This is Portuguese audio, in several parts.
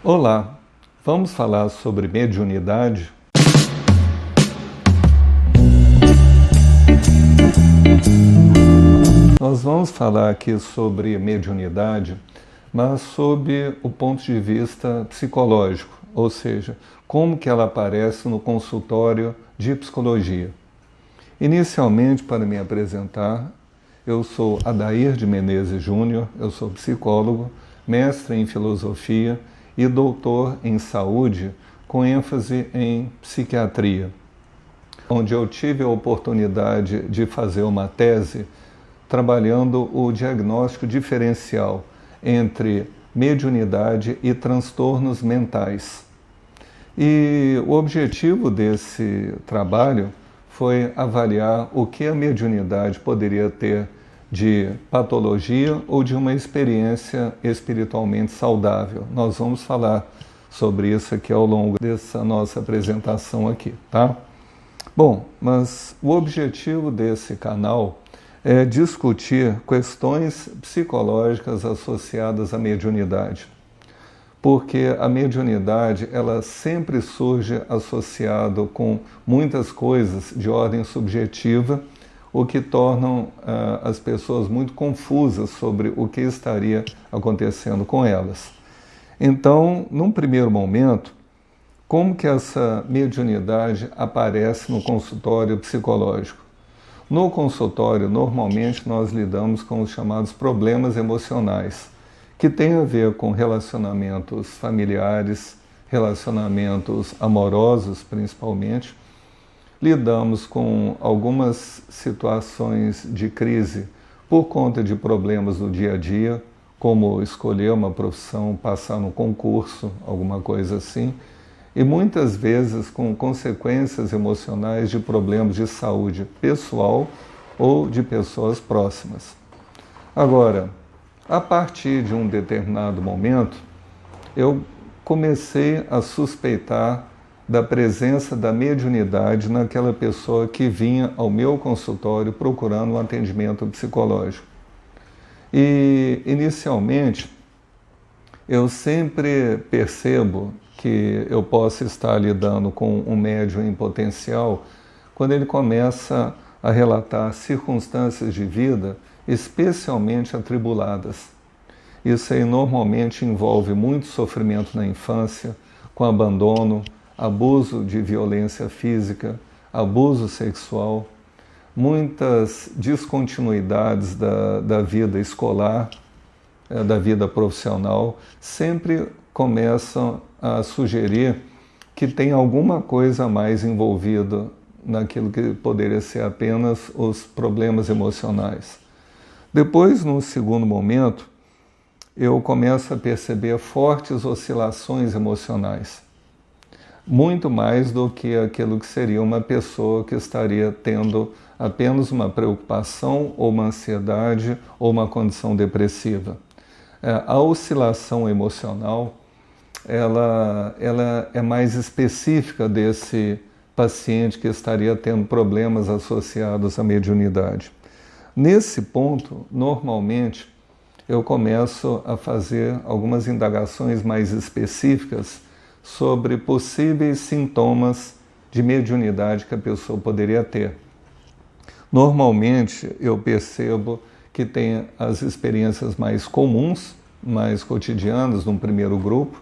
Olá, vamos falar sobre mediunidade? Nós vamos falar aqui sobre mediunidade, mas sob o ponto de vista psicológico, ou seja, como que ela aparece no consultório de psicologia. Inicialmente, para me apresentar, eu sou Adair de Menezes Júnior, eu sou psicólogo, mestre em filosofia e doutor em saúde, com ênfase em psiquiatria, onde eu tive a oportunidade de fazer uma tese trabalhando o diagnóstico diferencial entre mediunidade e transtornos mentais. E o objetivo desse trabalho foi avaliar o que a mediunidade poderia ter de patologia ou de uma experiência espiritualmente saudável. Nós vamos falar sobre isso aqui ao longo dessa nossa apresentação aqui, tá? Bom, mas o objetivo desse canal é discutir questões psicológicas associadas à mediunidade. Porque a mediunidade, ela sempre surge associado com muitas coisas de ordem subjetiva, o que tornam as pessoas muito confusas sobre o que estaria acontecendo com elas. Então, num primeiro momento, como que essa mediunidade aparece no consultório psicológico? No consultório, normalmente, nós lidamos com os chamados problemas emocionais, que tem a ver com relacionamentos familiares, relacionamentos amorosos, principalmente. Lidamos com algumas situações de crise por conta de problemas do dia a dia, como escolher uma profissão, passar no concurso, alguma coisa assim, e muitas vezes com consequências emocionais de problemas de saúde pessoal ou de pessoas próximas. Agora, a partir de um determinado momento, eu comecei a suspeitar da presença da mediunidade naquela pessoa que vinha ao meu consultório procurando um atendimento psicológico. E, inicialmente, eu sempre percebo que eu posso estar lidando com um médium em potencial quando ele começa a relatar circunstâncias de vida especialmente atribuladas. Isso aí normalmente envolve muito sofrimento na infância, com abandono, abuso de violência física, abuso sexual, muitas descontinuidades da vida escolar, da vida profissional, sempre começam a sugerir que tem alguma coisa a mais envolvida naquilo que poderia ser apenas os problemas emocionais. Depois, num segundo momento, eu começo a perceber fortes oscilações emocionais, muito mais do que aquilo que seria uma pessoa que estaria tendo apenas uma preocupação ou uma ansiedade ou uma condição depressiva. A oscilação emocional, ela é mais específica desse paciente que estaria tendo problemas associados à mediunidade. Nesse ponto, normalmente, eu começo a fazer algumas indagações mais específicas sobre possíveis sintomas de mediunidade que a pessoa poderia ter. Normalmente, eu percebo que tem as experiências mais comuns, mais cotidianas, num primeiro grupo,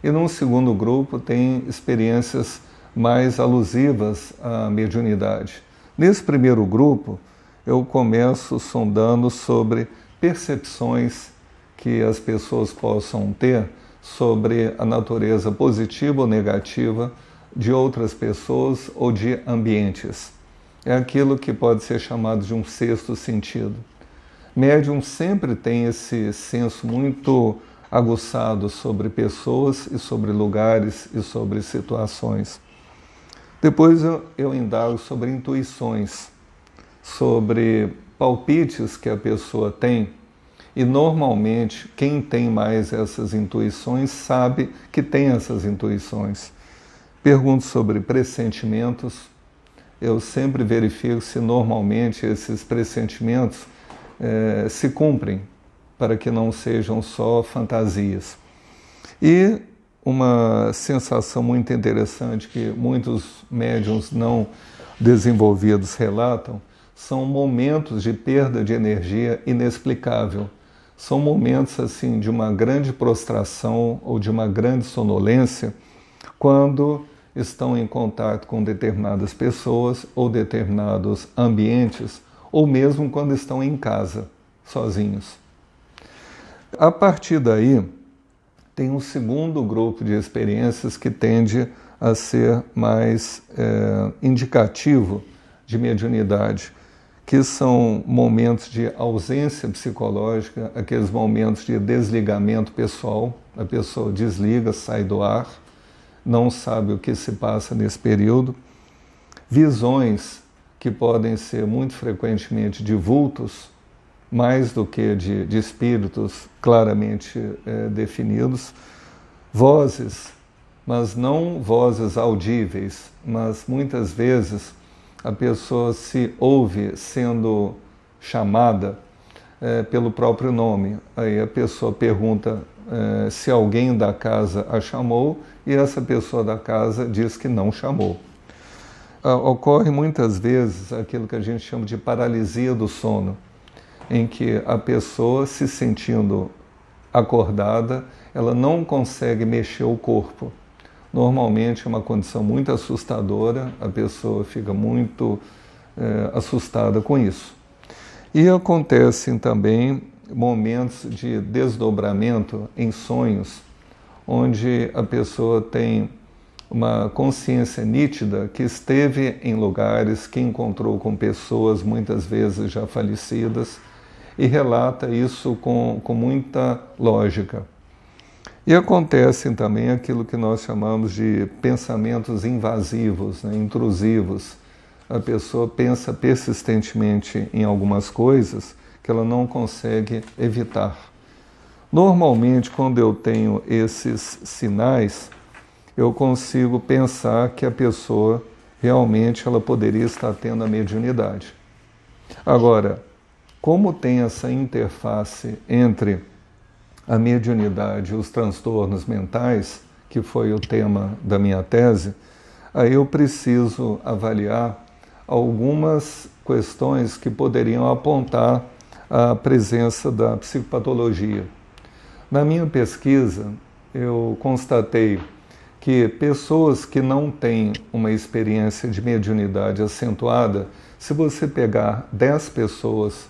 e num segundo grupo tem experiências mais alusivas à mediunidade. Nesse primeiro grupo, eu começo sondando sobre percepções que as pessoas possam ter sobre a natureza positiva ou negativa de outras pessoas ou de ambientes. É aquilo que pode ser chamado de um sexto sentido. Médium sempre tem esse senso muito aguçado sobre pessoas e sobre lugares e sobre situações. Depois eu indago sobre intuições, sobre palpites que a pessoa tem, e normalmente quem tem mais essas intuições sabe que tem essas intuições. Pergunto sobre pressentimentos, eu sempre verifico se normalmente esses pressentimentos se cumprem, para que não sejam só fantasias. E uma sensação muito interessante que muitos médiuns não desenvolvidos relatam, são momentos de perda de energia inexplicável. São momentos assim de uma grande prostração ou de uma grande sonolência quando estão em contato com determinadas pessoas ou determinados ambientes, ou mesmo quando estão em casa, sozinhos. A partir daí, tem um segundo grupo de experiências que tende a ser mais indicativo de mediunidade, que são momentos de ausência psicológica, aqueles momentos de desligamento pessoal, a pessoa desliga, sai do ar, não sabe o que se passa nesse período, visões que podem ser muito frequentemente de vultos, mais do que de espíritos claramente definidos, vozes, mas não vozes audíveis, mas muitas vezes a pessoa se ouve sendo chamada pelo próprio nome. Aí a pessoa pergunta se alguém da casa a chamou e essa pessoa da casa diz que não chamou. Ocorre muitas vezes aquilo que a gente chama de paralisia do sono, em que a pessoa, se sentindo acordada, ela não consegue mexer o corpo. Normalmente é uma condição muito assustadora, a pessoa fica muito assustada com isso. E acontecem também momentos de desdobramento em sonhos, onde a pessoa tem uma consciência nítida que esteve em lugares, que encontrou com pessoas muitas vezes já falecidas e relata isso com muita lógica. E acontecem também aquilo que nós chamamos de pensamentos invasivos, né, intrusivos. A pessoa pensa persistentemente em algumas coisas que ela não consegue evitar. Normalmente, quando eu tenho esses sinais, eu consigo pensar que a pessoa realmente ela poderia estar tendo a mediunidade. Agora, como tem essa interface entre a mediunidade e os transtornos mentais, que foi o tema da minha tese, aí eu preciso avaliar algumas questões que poderiam apontar a presença da psicopatologia. Na minha pesquisa, eu constatei que pessoas que não têm uma experiência de mediunidade acentuada, se você pegar 10 pessoas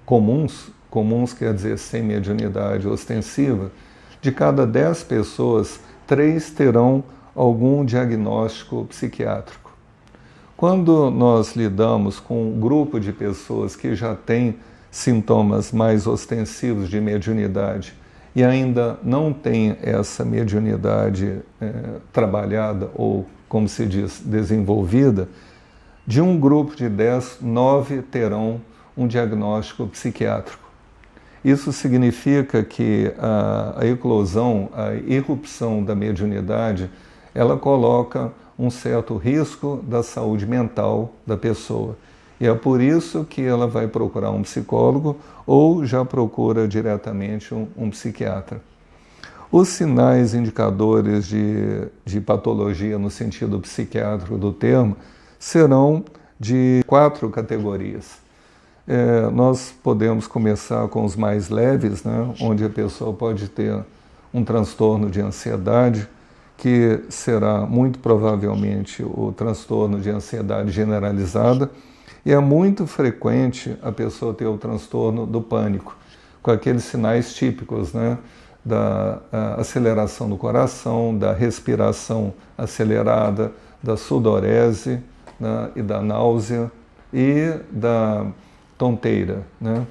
comuns quer dizer sem mediunidade ostensiva, de cada 10 pessoas, 3 terão algum diagnóstico psiquiátrico. Quando nós lidamos com um grupo de pessoas que já têm sintomas mais ostensivos de mediunidade e ainda não tem essa mediunidade trabalhada ou, como se diz, desenvolvida, de um grupo de 10, 9 terão um diagnóstico psiquiátrico. Isso significa que a eclosão, a irrupção da mediunidade, ela coloca um certo risco da saúde mental da pessoa. E é por isso que ela vai procurar um psicólogo ou já procura diretamente um psiquiatra. Os sinais indicadores de patologia no sentido psiquiátrico do termo serão de 4 categorias. Nós podemos começar com os mais leves, né, onde a pessoa pode ter um transtorno de ansiedade, que será muito provavelmente o transtorno de ansiedade generalizada, e é muito frequente a pessoa ter o transtorno do pânico, com aqueles sinais típicos, né, da aceleração do coração, da respiração acelerada, da sudorese, né, e da náusea e da tonteira, né?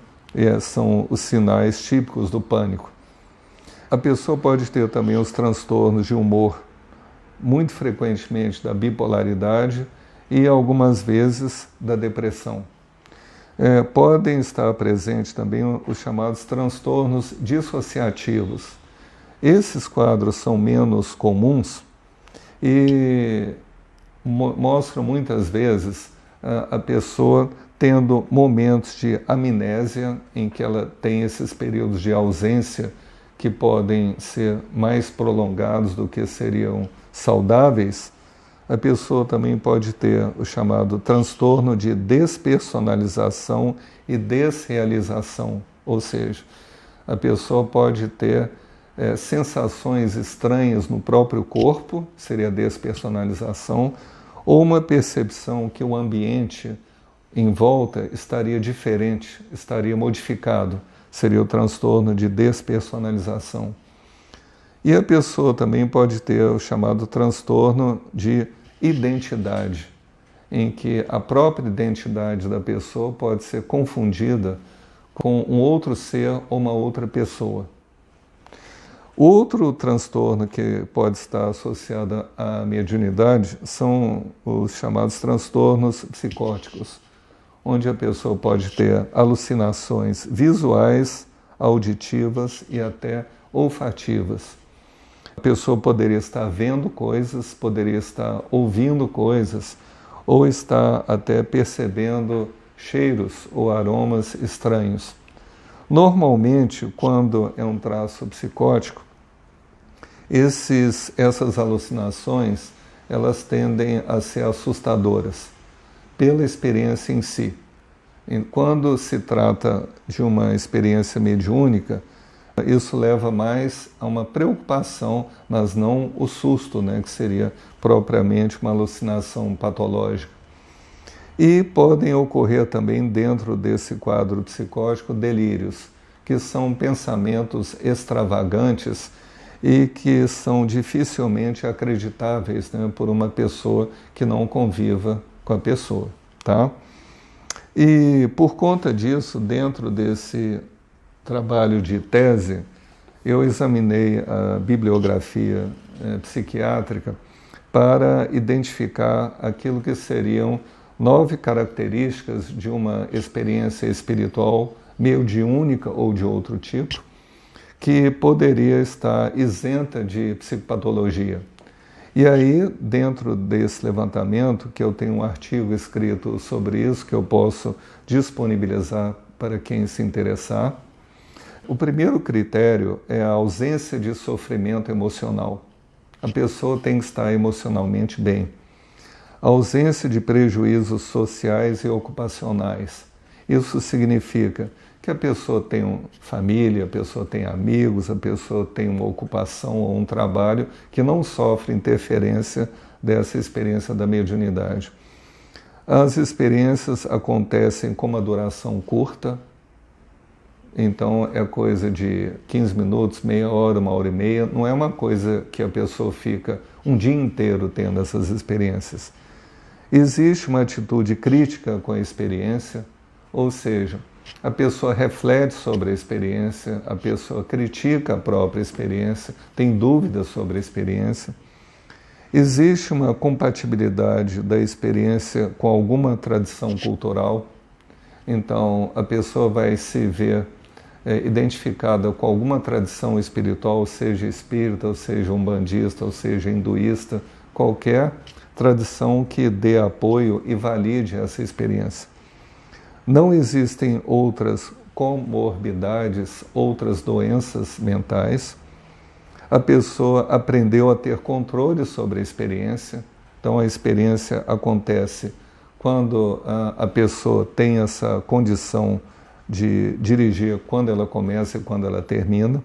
São os sinais típicos do pânico. A pessoa pode ter também os transtornos de humor, muito frequentemente da bipolaridade e algumas vezes da depressão. Podem estar presentes também os chamados transtornos dissociativos. Esses quadros são menos comuns e mostram muitas vezes a pessoa tendo momentos de amnésia, em que ela tem esses períodos de ausência que podem ser mais prolongados do que seriam saudáveis, a pessoa também pode ter o chamado transtorno de despersonalização e desrealização, ou seja, a pessoa pode ter sensações estranhas no próprio corpo, seria a despersonalização, ou uma percepção que o ambiente em volta estaria diferente, estaria modificado, seria o transtorno de despersonalização. E a pessoa também pode ter o chamado transtorno de identidade, em que a própria identidade da pessoa pode ser confundida com um outro ser ou uma outra pessoa. Outro transtorno que pode estar associado à mediunidade são os chamados transtornos psicóticos, onde a pessoa pode ter alucinações visuais, auditivas e até olfativas. A pessoa poderia estar vendo coisas, poderia estar ouvindo coisas, ou estar até percebendo cheiros ou aromas estranhos. Normalmente, quando é um traço psicótico, essas alucinações, elas tendem a ser assustadoras pela experiência em si. E quando se trata de uma experiência mediúnica, isso leva mais a uma preocupação, mas não o susto, que seria propriamente uma alucinação patológica. E podem ocorrer também dentro desse quadro psicótico delírios, que são pensamentos extravagantes e que são dificilmente acreditáveis por uma pessoa que não conviva com a pessoa, tá? E por conta disso, dentro desse trabalho de tese, eu examinei a bibliografia psiquiátrica para identificar aquilo que seriam 9 características de uma experiência espiritual mediúnica ou de outro tipo, que poderia estar isenta de psicopatologia. E aí, dentro desse levantamento, que eu tenho um artigo escrito sobre isso, que eu posso disponibilizar para quem se interessar, o primeiro critério é a ausência de sofrimento emocional. A pessoa tem que estar emocionalmente bem. A ausência de prejuízos sociais e ocupacionais. Isso significa que a pessoa tem família, a pessoa tem amigos, a pessoa tem uma ocupação ou um trabalho que não sofre interferência dessa experiência da mediunidade. As experiências acontecem com uma duração curta, então é coisa de 15 minutos, meia hora, 1h30, não é uma coisa que a pessoa fica um dia inteiro tendo essas experiências. Existe uma atitude crítica com a experiência, ou seja, a pessoa reflete sobre a experiência, a pessoa critica a própria experiência, tem dúvidas sobre a experiência. Existe uma compatibilidade da experiência com alguma tradição cultural, então a pessoa vai se ver identificada com alguma tradição espiritual, seja espírita, ou seja umbandista, ou seja hinduísta, qualquer tradição que dê apoio e valide essa experiência. Não existem outras comorbidades, outras doenças mentais. A pessoa aprendeu a ter controle sobre a experiência. Então, a experiência acontece quando a pessoa tem essa condição de dirigir quando ela começa e quando ela termina.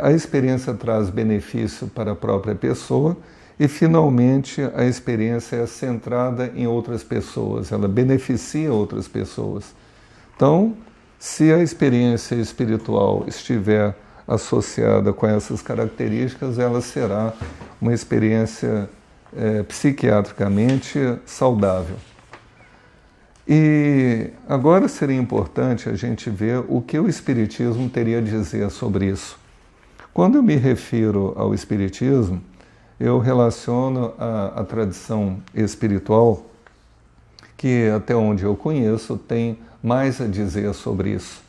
A experiência traz benefício para a própria pessoa. E, finalmente, a experiência é centrada em outras pessoas, ela beneficia outras pessoas. Então, se a experiência espiritual estiver associada com essas características, ela será uma experiência psiquiatricamente saudável. E agora seria importante a gente ver o que o Espiritismo teria a dizer sobre isso. Quando eu me refiro ao Espiritismo, eu relaciono a tradição espiritual, que até onde eu conheço tem mais a dizer sobre isso.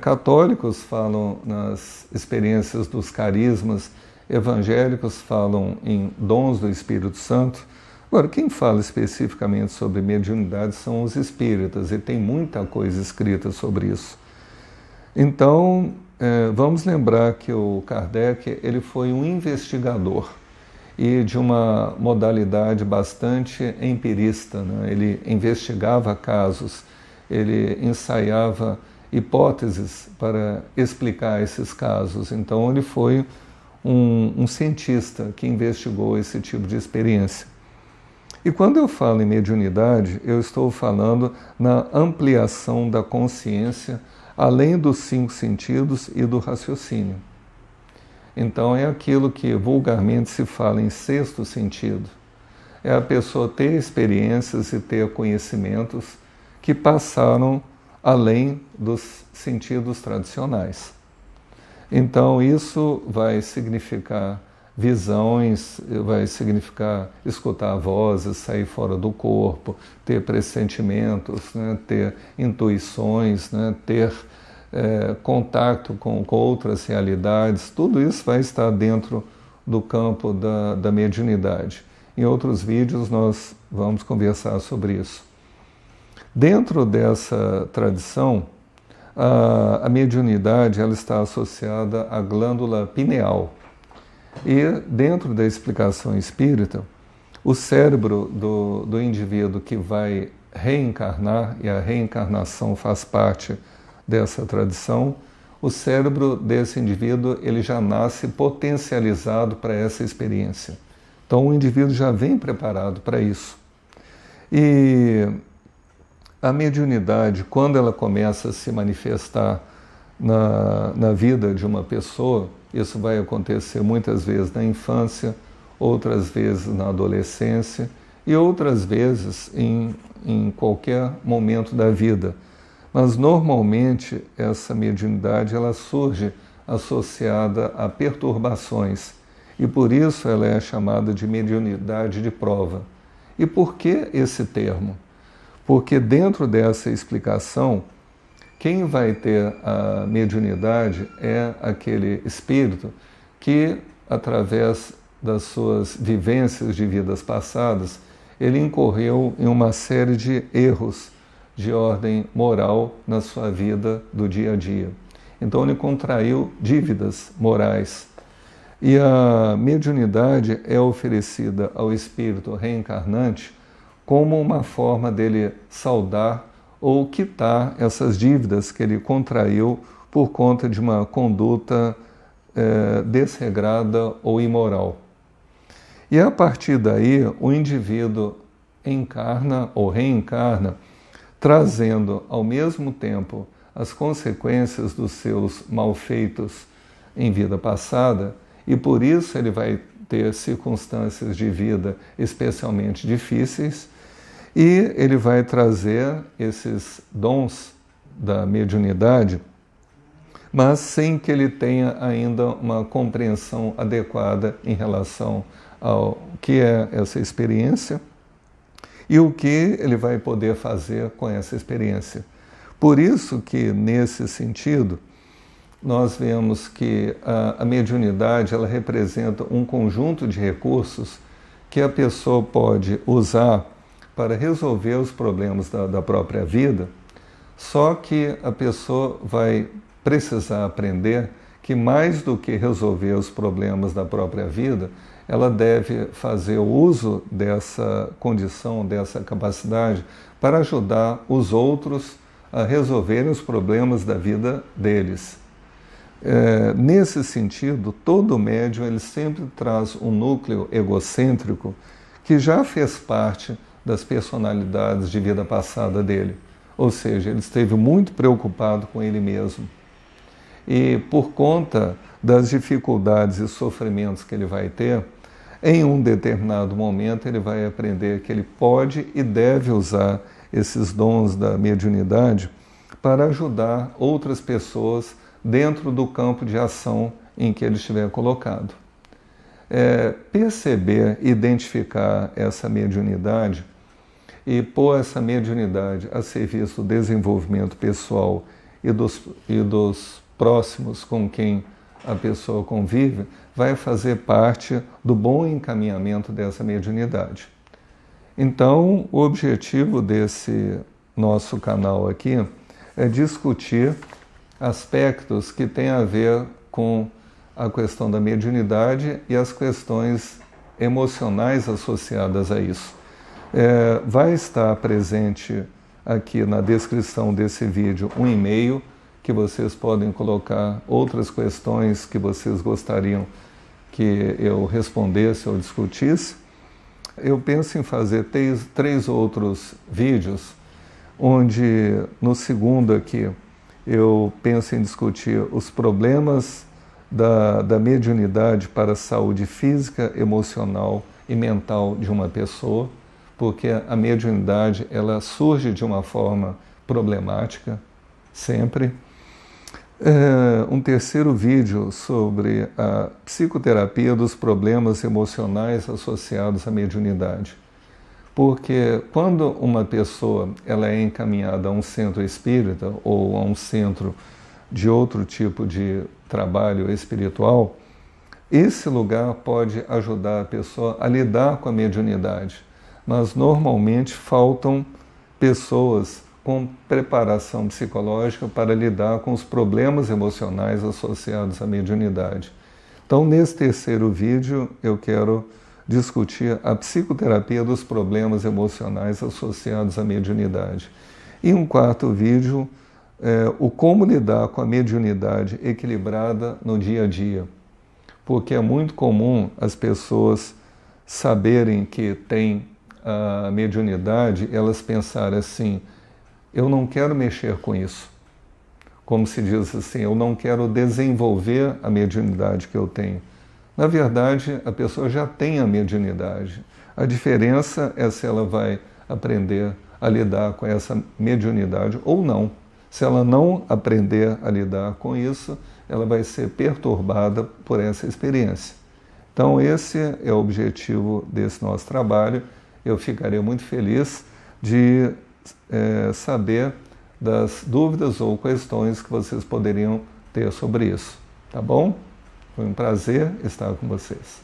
Católicos falam nas experiências dos carismas, evangélicos falam em dons do Espírito Santo. Agora, quem fala especificamente sobre mediunidade são os espíritas, e tem muita coisa escrita sobre isso. Então, vamos lembrar que o Kardec ele foi um investigador e de uma modalidade bastante empirista, né? Ele investigava casos, ele ensaiava hipóteses para explicar esses casos. Então ele foi um cientista que investigou esse tipo de experiência. E quando eu falo em mediunidade, eu estou falando na ampliação da consciência além dos 5 sentidos e do raciocínio. Então é aquilo que vulgarmente se fala em 6º sentido. É a pessoa ter experiências e ter conhecimentos que passaram além dos sentidos tradicionais. Então isso vai significar visões, vai significar escutar vozes, sair fora do corpo, ter pressentimentos, né, ter intuições, né, ter contato com outras realidades. Tudo isso vai estar dentro do campo da mediunidade. Em outros vídeos nós vamos conversar sobre isso. Dentro dessa tradição, a mediunidade ela está associada à glândula pineal. E dentro da explicação espírita, o cérebro do indivíduo que vai reencarnar, e a reencarnação faz parte dessa tradição, o cérebro desse indivíduo ele já nasce potencializado para essa experiência. Então o indivíduo já vem preparado para isso. E a mediunidade, quando ela começa a se manifestar na vida de uma pessoa, isso vai acontecer muitas vezes na infância, outras vezes na adolescência e outras vezes em qualquer momento da vida. Mas normalmente essa mediunidade ela surge associada a perturbações e por isso ela é chamada de mediunidade de prova. E por que esse termo? Porque dentro dessa explicação, quem vai ter a mediunidade é aquele espírito que, através das suas vivências de vidas passadas, ele incorreu em uma série de erros de ordem moral na sua vida do dia a dia. Então ele contraiu dívidas morais. E a mediunidade é oferecida ao espírito reencarnante como uma forma dele saldar ou quitar essas dívidas que ele contraiu por conta de uma conduta desregrada ou imoral. E a partir daí, o indivíduo encarna ou reencarna, trazendo ao mesmo tempo as consequências dos seus malfeitos em vida passada, e por isso ele vai ter circunstâncias de vida especialmente difíceis, e ele vai trazer esses dons da mediunidade, mas sem que ele tenha ainda uma compreensão adequada em relação ao que é essa experiência e o que ele vai poder fazer com essa experiência. Por isso que, nesse sentido, nós vemos que a mediunidade ela representa um conjunto de recursos que a pessoa pode usar para resolver os problemas da própria vida, só que a pessoa vai precisar aprender que mais do que resolver os problemas da própria vida, ela deve fazer o uso dessa condição, dessa capacidade, para ajudar os outros a resolverem os problemas da vida deles. Nesse sentido, todo médium ele sempre traz um núcleo egocêntrico que já fez parte das personalidades de vida passada dele. Ou seja, ele esteve muito preocupado com ele mesmo. E por conta das dificuldades e sofrimentos que ele vai ter, em um determinado momento ele vai aprender que ele pode e deve usar esses dons da mediunidade para ajudar outras pessoas dentro do campo de ação em que ele estiver colocado. Perceber, identificar essa mediunidade e pôr essa mediunidade a serviço do desenvolvimento pessoal e dos próximos com quem a pessoa convive, vai fazer parte do bom encaminhamento dessa mediunidade. Então, o objetivo desse nosso canal aqui é discutir aspectos que têm a ver com a questão da mediunidade e as questões emocionais associadas a isso. Vai estar presente aqui na descrição desse vídeo um e-mail que vocês podem colocar outras questões que vocês gostariam que eu respondesse ou discutisse. Eu penso em fazer três outros vídeos, onde no segundo aqui eu penso em discutir os problemas da mediunidade para a saúde física, emocional e mental de uma pessoa, porque a mediunidade ela surge de uma forma problemática, sempre. Um terceiro vídeo sobre a psicoterapia dos problemas emocionais associados à mediunidade. Porque quando uma pessoa ela é encaminhada a um centro espírita ou a um centro de outro tipo de trabalho espiritual, esse lugar pode ajudar a pessoa a lidar com a mediunidade. Mas normalmente faltam pessoas com preparação psicológica para lidar com os problemas emocionais associados à mediunidade. Então, nesse terceiro vídeo, eu quero discutir a psicoterapia dos problemas emocionais associados à mediunidade. E um quarto vídeo, o como lidar com a mediunidade equilibrada no dia a dia. Porque é muito comum as pessoas saberem que têm a mediunidade, elas pensarem assim, eu não quero mexer com isso. Como se diz assim, eu não quero desenvolver a mediunidade que eu tenho. Na verdade, a pessoa já tem a mediunidade. A diferença é se ela vai aprender a lidar com essa mediunidade ou não. Se ela não aprender a lidar com isso, ela vai ser perturbada por essa experiência. Então, esse é o objetivo desse nosso trabalho. Eu ficaria muito feliz de saber das dúvidas ou questões que vocês poderiam ter sobre isso. Tá bom? Foi um prazer estar com vocês.